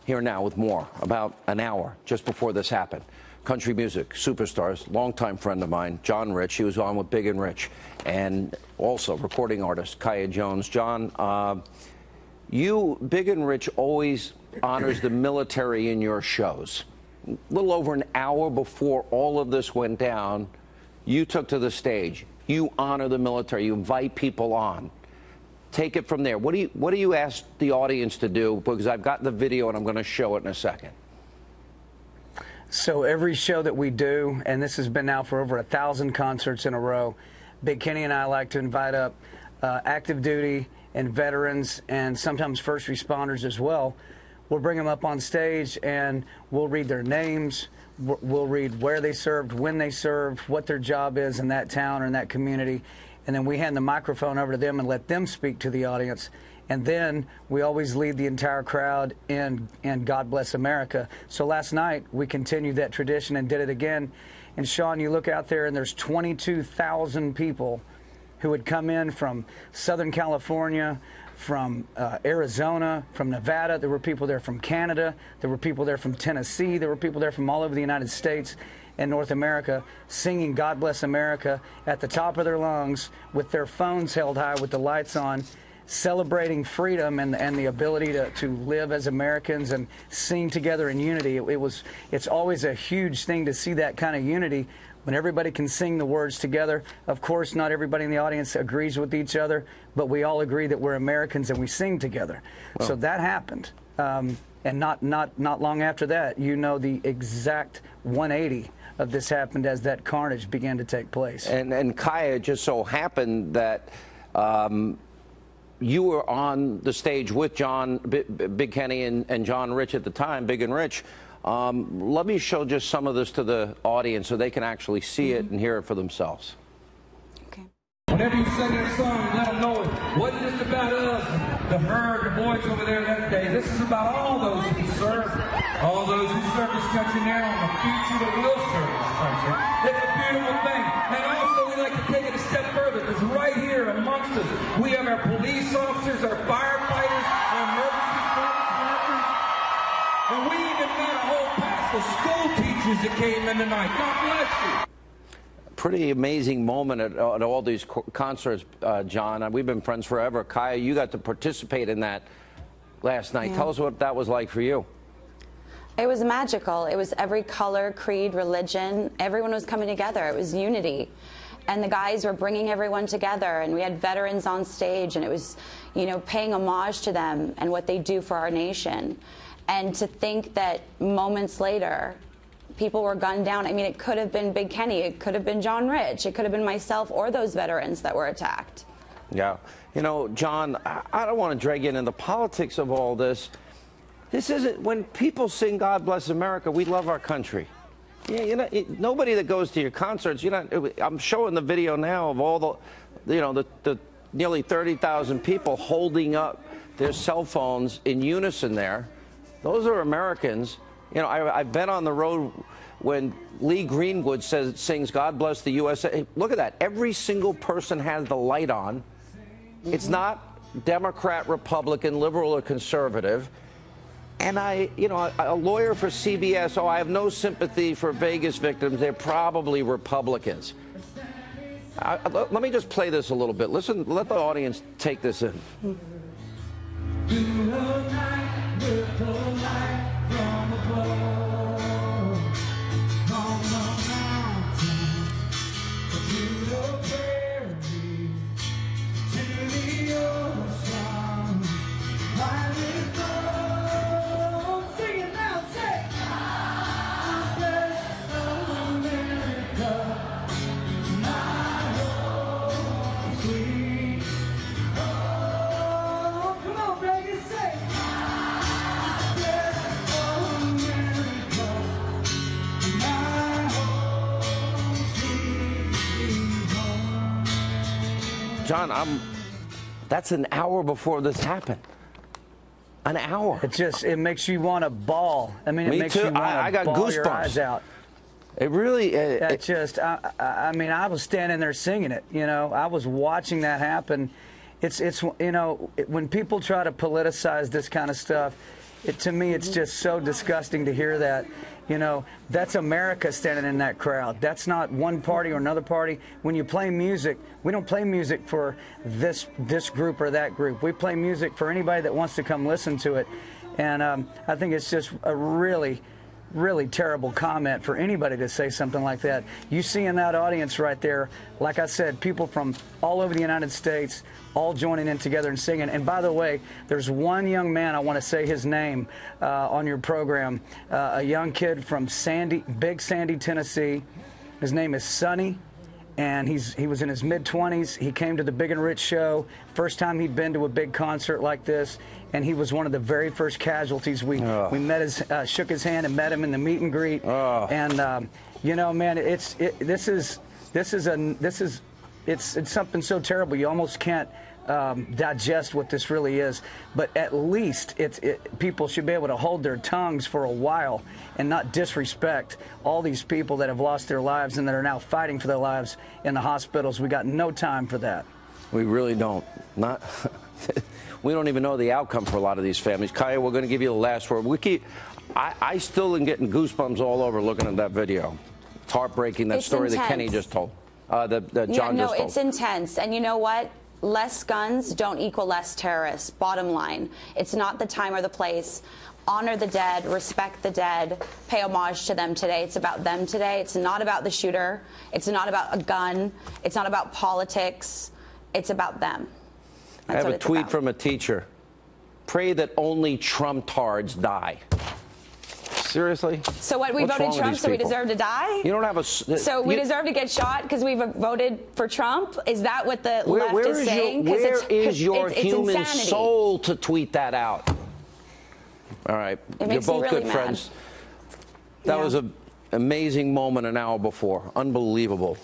Here now with more. About an hour just before this happened. Country music superstars, longtime friend of mine, John Rich. He was on with Big and Rich, and also recording artist Kaya Jones. John, Big and Rich always honors the military in your shows. A little over an hour before all of this went down, you took to the stage. You honor the military. You invite people on. Take it from there. What do you ask the audience to do? Because I've got the video and I'm going to show it in a second. So every show that we do, and this has been now for over 1,000 concerts in a row, Big Kenny and I like to invite up active duty and veterans and sometimes first responders as well. We'll bring them up on stage and we'll read their names. We'll read where they served, when they served, what their job is in that town or in that community. And then we hand the microphone over to them and let them speak to the audience. And then we always lead the entire crowd in God Bless America. So last night we continued that tradition and did it again. And Sean, you look out there and there's 22,000 people who had come in from Southern California, from Arizona, from Nevada. There were people there from Canada. There were people there from Tennessee. There were people there from all over the United States and North America singing God Bless America at the top of their lungs with their phones held high with the lights on, celebrating freedom and the ability to live as Americans and sing together in unity. It's always a huge thing to see that kind of unity when everybody can sing the words together. Of course, not everybody in the audience agrees with each other, but we all agree that we're Americans and we sing together. Well, so that happened. And not long after that, you know, the exact 180 of this happened as that carnage began to take place. And Kaya, just so happened that you were on the stage with Big Kenny and John Rich at the time, Big and Rich. Let me show just some of this to the audience so they can actually see it and hear it for themselves. Okay. Whenever you sing that song, let them know it wasn't just about us, the herd, the boys over there that day. This is about all those who serve this country now and the future that will serve this country. It's a beautiful thing. And also, we like to take it a step further, because right here amongst us, we have our police officers, our firefighters, our emergency service workers, and we even met a whole cast of school teachers that came in tonight. God bless you. Pretty amazing moment at all these concerts, John. We've been friends forever. Kaya, you got to participate in that last night. Yeah. Tell us what that was like for you. It was magical. It was every color, creed, religion. Everyone was coming together. It was unity. And the guys were bringing everyone together, and we had veterans on stage, and it was, you know, paying homage to them and what they do for our nation. And to think that moments later, people were gunned down. I mean, it could have been Big Kenny, it could have been John Rich, it could have been myself or those veterans that were attacked. Yeah. You know, John, I don't want to drag into the politics of all this. This isn't, when people sing God Bless America, we love our country. Yeah, you know, nobody that goes to your concerts, you know, I'm showing the video now of all the, you know, the nearly 30,000 people holding up their cell phones in unison there. Those are Americans. You know, I've been on the road when Lee Greenwood sings God Bless the USA. Look at that. Every single person has the light on. It's not Democrat, Republican, liberal, or conservative. And you know, a lawyer for CBS, I have no sympathy for Vegas victims. They're probably Republicans. Let me just play this a little bit. Listen, let the audience take this in. John, that's an hour before this happened. An hour. It makes you want to bawl. I mean, it makes you want to bawl your eyes out. It really. I mean, I was standing there singing it. You know, I was watching that happen. It's you know, when people try to politicize this kind of stuff, To me, it's just so disgusting to hear that. You know, that's America standing in that crowd. That's not one party or another party. When you play music, we don't play music for this group or that group. We play music for anybody that wants to come listen to it. And I think it's just a really terrible comment for anybody to say something like that. You see in that audience right there, like I said, people from all over the United States all joining in together and singing. And by the way, there's one young man, I want to say his name on your program, a young kid from Big Sandy, Tennessee. His name is Sonny. And he was in his mid-20s. He came to the Big and Rich show. First time he'd been to a big concert like this, and he was one of the very first casualties. We shook his hand and met him in the meet and greet. And you know, man, it's something so terrible you almost can't digest what this really is. But at least people should be able to hold their tongues for a while and not disrespect all these people that have lost their lives and that are now fighting for their lives in the hospitals. We got no time for that. We really don't. We don't even know the outcome for a lot of these families. Kaya, we're going to give you the last word. I still am getting goosebumps all over looking at that video. It's heartbreaking, that story that Kenny just told. That John just told. It's intense. And you know what? Less guns don't equal less terrorists. Bottom line. It's not the time or the place. Honor the dead, respect the dead, pay homage to them today. It's about them today. It's not about the shooter. It's not about a gun. It's not about politics. It's about them. I have a tweet from a teacher. Pray that only Trump-tards die. Seriously? So what, we voted Trump, so we deserve to die? You don't have a... So we deserve to get shot because we voted for Trump? Is that what the left is saying? Where is your human soul to tweet that out? All right. You're both good friends. That was an amazing moment an hour before. Unbelievable.